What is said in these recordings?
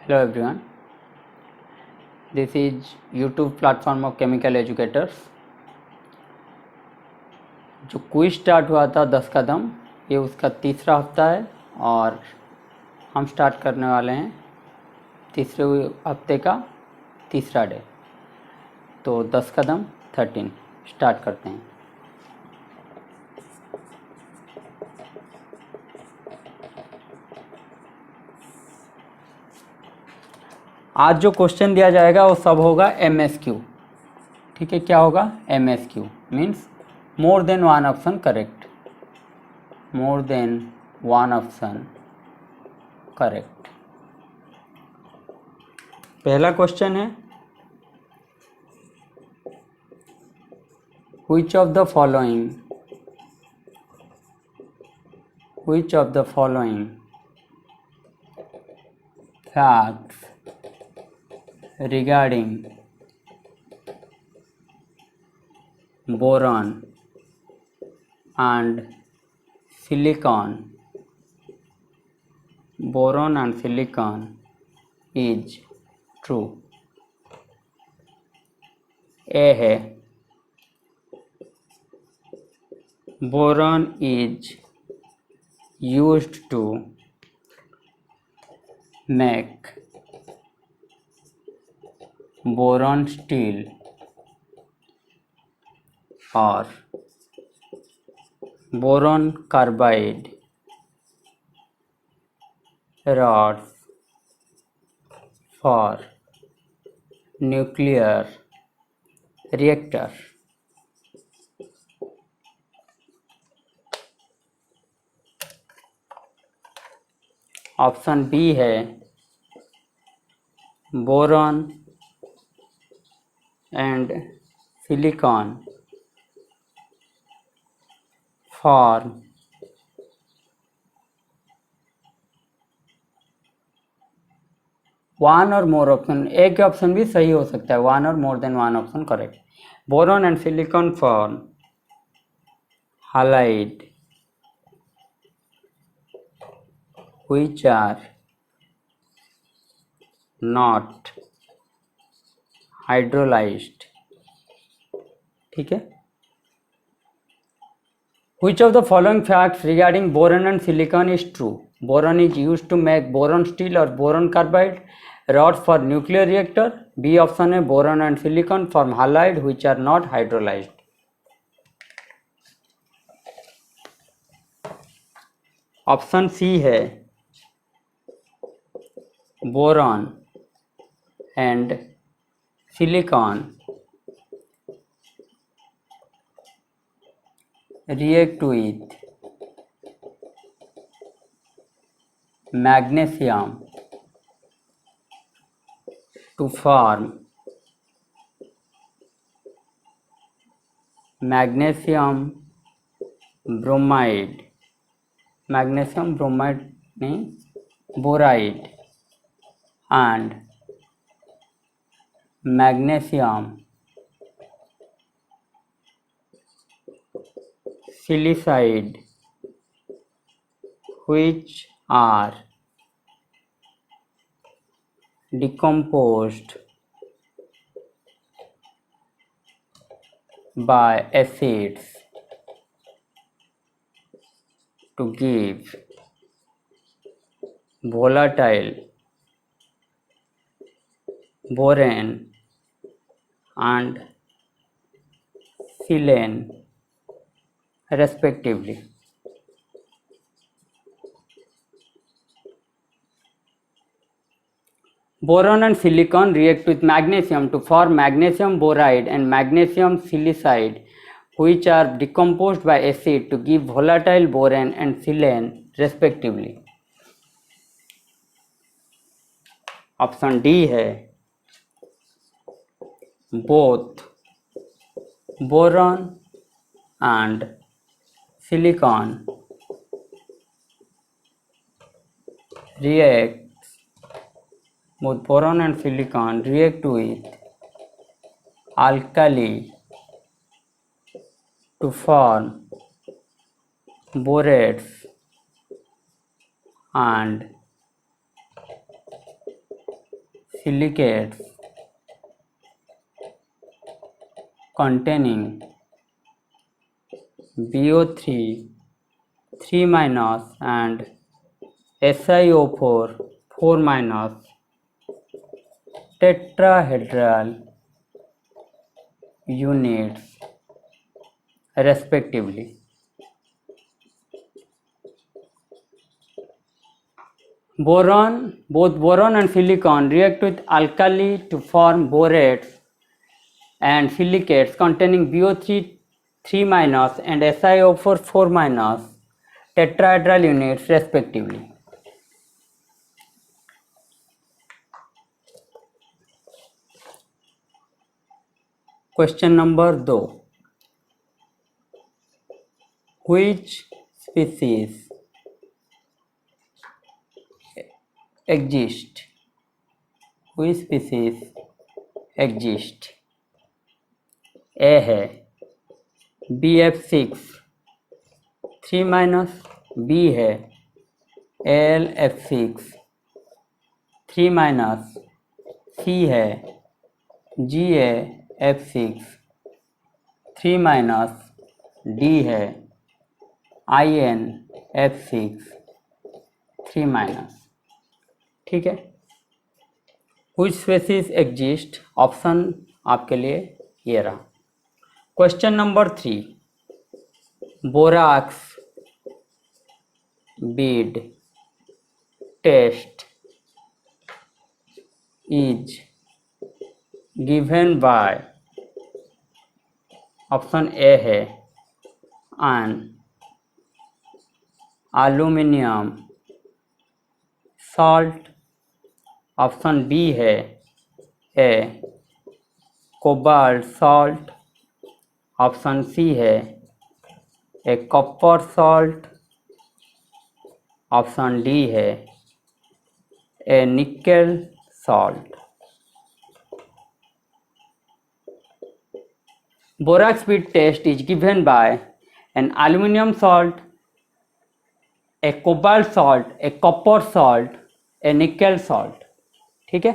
Hello everyone, this is YouTube platform of chemical educators। जो quiz start हुआ था 10 कदम, ये उसका तीसरा हफ्ता है और हम स्टार्ट करने वाले हैं तीसरे हफ्ते का तीसरा डे। तो 10 कदम 13 स्टार्ट करते हैं। आज जो क्वेश्चन दिया जाएगा वो सब होगा MSQ। ठीक है, क्या होगा? MSQ means more than one option correct, more than one option correct. पहला क्वेश्चन है, which of the following facts regarding boron and silicon is true? A है, boron is used to make boron steel or boron carbide rods for nuclear reactor। Option B है, boron and silicon form one or more option. एक option भी सही हो सकता है, one or more than one option correct. Boron and silicon form halide which are not hydrolyzed। ठीक है, which of the following facts regarding boron and silicon is true? Boron is used to make boron steel or boron carbide rods for nuclear reactor। B option है, boron and silicon form halide which are not hydrolyzed। Option C है, boron and silicon react with magnesium to form magnesium bromide नहीं, boride and magnesium silicide which are decomposed by acids to give volatile boron and silane respectively। Boron and silicon react with magnesium to form magnesium boride and magnesium silicide which are decomposed by acid to give volatile boron and silane respectively। Option D है, both boron and silicon react with alkali to form borates and silicates containing BO3 3 minus and SiO4 4 minus tetrahedral units respectively. Boron, both boron and silicon react with alkali to form borates and silicates containing BO3 3 minus and SiO4 4 minus tetrahedral units respectively. Question number 2. Which species exist? Which species exist? A है BF6 3 minus, B है AlF6 3 minus, C है GaF6 3 minus, D है InF6 3 minus. ठीक है. Which species exist? Option आपके लिए ये रहा. Question number 3. Borax bead test is given by option A है an aluminium salt, option B है a cobalt salt, option C है a copper salt, option D है a nickel salt. Borax bead test is given by an aluminum salt, a cobalt salt, a copper salt, a nickel salt. ठीक है.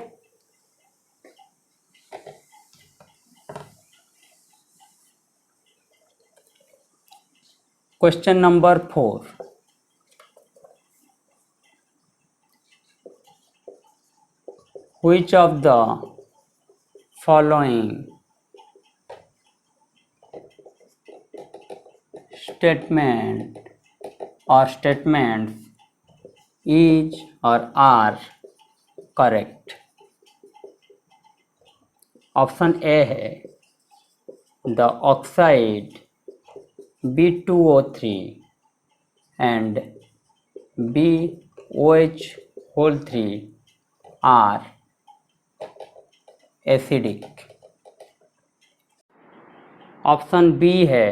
Question number 4. Which of the following statement or statements is or are correct? Option A है the oxide B2O3 and BOH3 are acidic. Option B है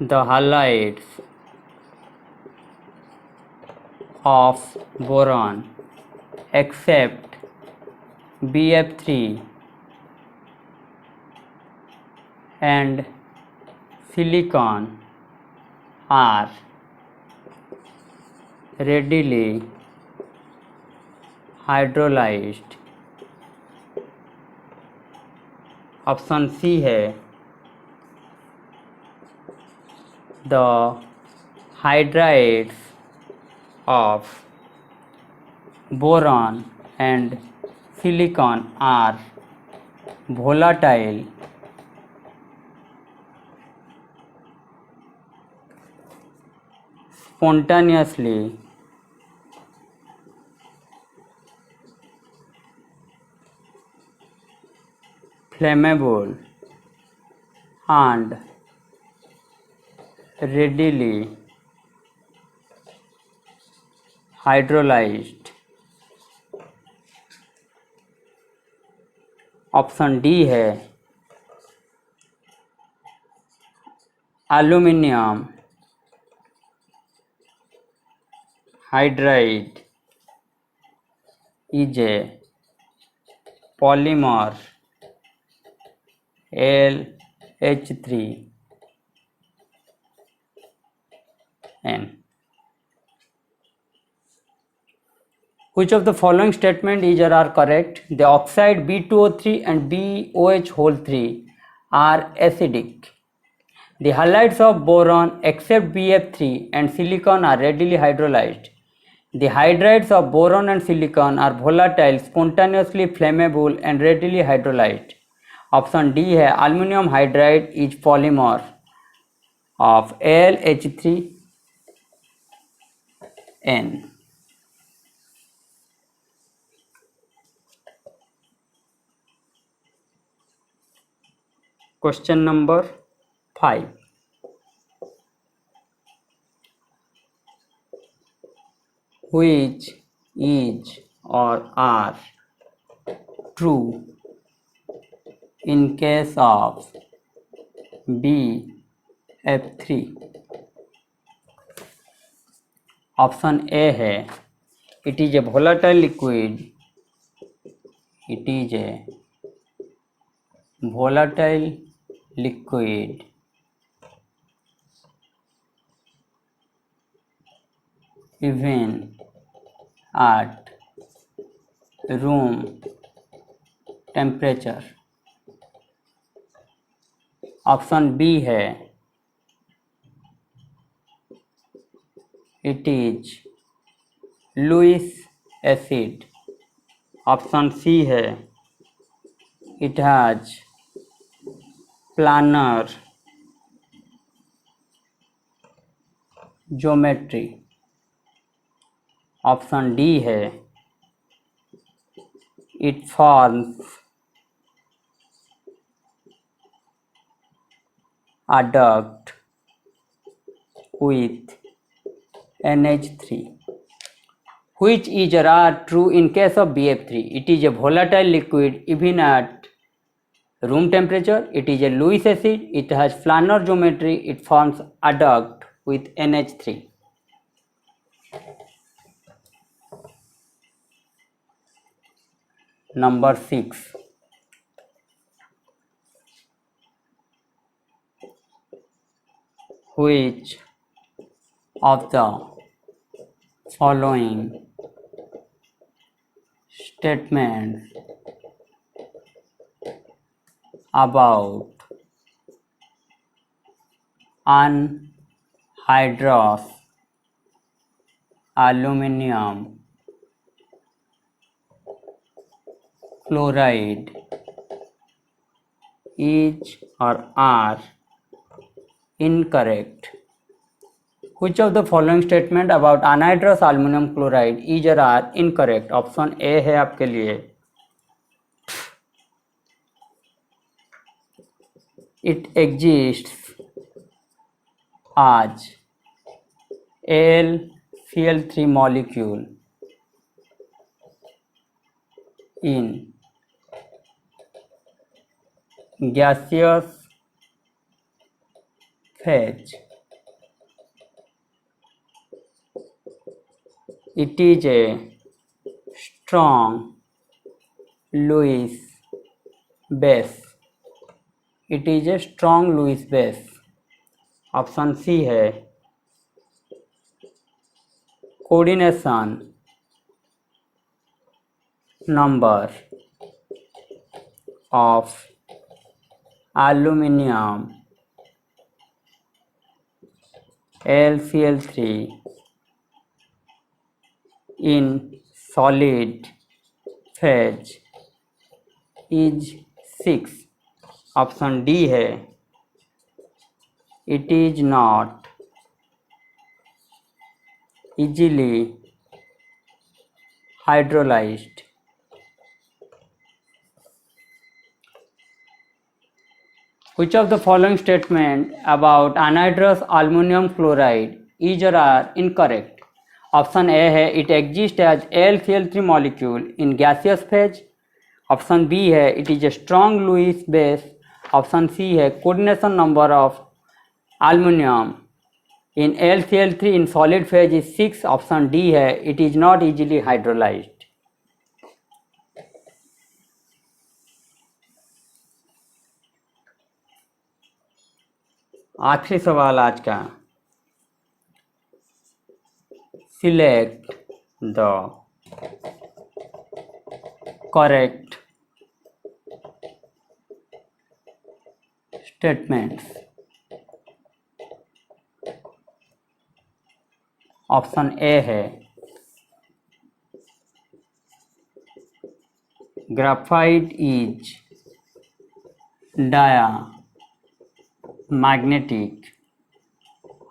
the halides of boron except BF3 and silicon are readily hydrolyzed. Option C है the hydrides of boron and silicon are volatile spontaneously flammable and readily hydrolyzed. Option D है aluminium hydride is a polymer LH3N. Which of the following statement is or are correct? The oxide B2O3 and BOH3 are acidic. The halides of boron except BF3 and silicon are readily hydrolyzed. The hydrides of boron and silicon are volatile, spontaneously flammable and readily hydrolyzed. Option D है aluminium hydride is polymer of AlH3n. Question number 5. Which is or are true in case of BF3? Option A है it is a volatile liquid. It is a volatile liquid even at room temperature. Option B है it is Lewis acid. Option C है it has planar geometry. Option D है it forms a duct with NH3. Which is or are true in case of BF3? It is a volatile liquid even at room temperature. It is a Lewis acid. It has planar geometry. It forms a duct with NH3. Number 6. Which of the following statements about anhydrous aluminum chloride is or are incorrect? Which of the following statement about anhydrous aluminum chloride is or are incorrect? Option A है आपके लिए it exists as AlCl3 molecule in gaseous phase. It is a strong Lewis base. It is a strong Lewis base. Option C है coordination number of aluminium AlCl3 in solid phase is 6. Option D है it is not easily hydrolyzed. Which of the following statement about anhydrous aluminum chloride is or are incorrect? Option A है it exists as AlCl3 molecule in gaseous phase. Option B है it is a strong Lewis base. Option C है coordination number of aluminum in AlCl3 in solid phase is 6. Option D है it is not easily hydrolyzed. आखिरी सवाल आज का select the correct statements. Option A है graphite is diamagnetic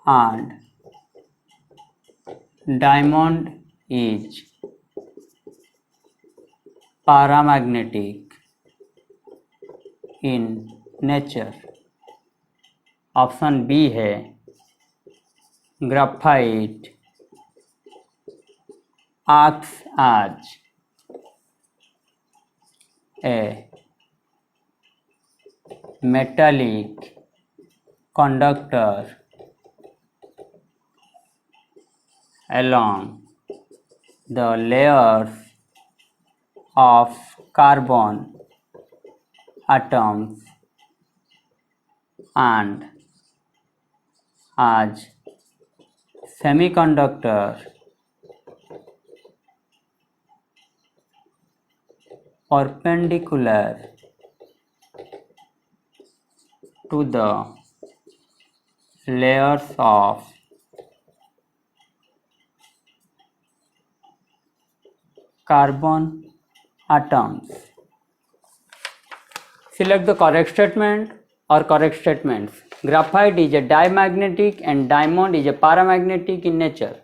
and diamond is paramagnetic in nature. Option B है graphite acts as a metallic conductor along the layers of carbon atoms and as semiconductor perpendicular to the layers of carbon atoms. Select the correct statement or correct statements. Graphite is a diamagnetic and diamond is a paramagnetic in nature.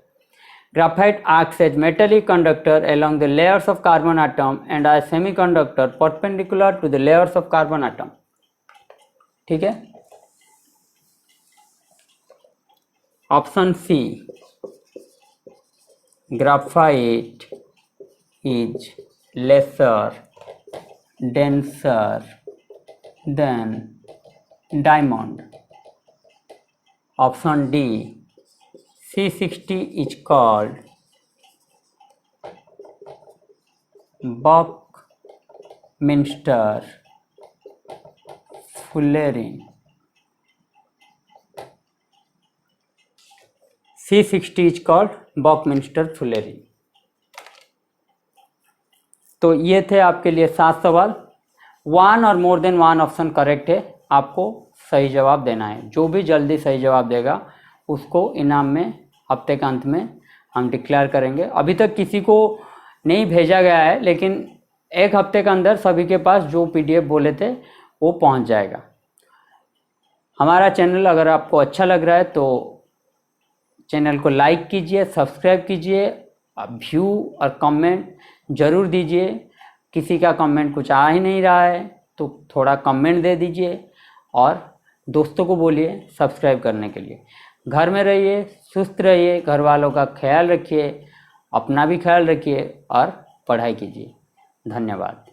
Graphite acts as metallic conductor along the layers of carbon atom and as semiconductor perpendicular to the layers of carbon atom. ठीक है. Option C graphite is lesser denser than diamond. Option D C60 is called Buckminster fullerene. C60 is called Buckminster fullerene. तो ये थे आपके लिए 7 सवाल. 1 और more than 1 option correct है. आपको सही जवाब देना है. जो भी जल्दी सही जवाब देगा उसको इनाम में हफ्ते के अंत में हम डिक्लेयर करेंगे. अभी तक किसी को नहीं भेजा गया है, लेकिन एक हफ्ते के अंदर सभी के पास जो PDF बोले थे वो पहुंच जाएगा. हमारा चैनल अगर आपको अच्छा लग रहा है तो चैनल को लाइक कीजिए, सब्सक्राइब कीजिए, व्यू और कमेंट ज़रूर दीजिए. किसी का कमेंट कुछ आ ही नहीं रहा है तो थोड़ा कमेंट दे दीजिए और दोस्तों को बोलिए सब्सक्राइब करने के लिए. घर में रहिए, सुस्त रहिए, घर वालों का ख्याल रखिए, अपना भी ख्याल रखिए और पढ़ाई कीजिए. धन्यवाद.